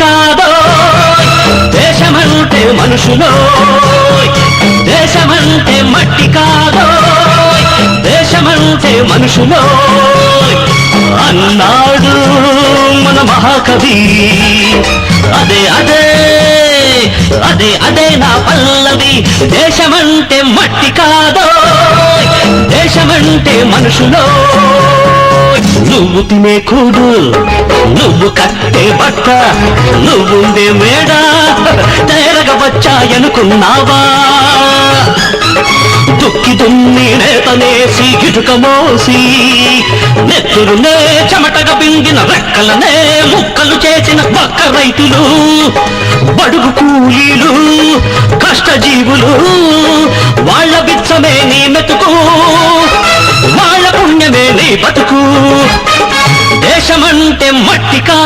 కాదో దేశమంటే మనుషులో, దేశమంటే మట్టి కాదో దేశమంటే మనుషులో అన్నాడు మన మహాకవి. అదే అదే అదే అదే నా పల్లవి. దేశమంటే మట్టి కాదో దేశమంటే మనుషులో. నువ్వు తినే కూడు, నువ్వు కట్టే బట్ట, నువ్వుండే మేడ తేరగ వచ్చాయనుకున్నావా? దుక్కి దున్ని నేతనేసి ఇటుక మోసి నెత్తురునే చెమటగా బింగిన రెక్కలనే ముక్కలు చేసిన పక్క రైతులు, బడుగు కూలీలు, కష్టజీవులు, వాళ్ళ బిచ్చమే నీ మెతుకు, వాళ్ళ పుణ్యమే నీ బతుకు. దేశమంటే మట్టికా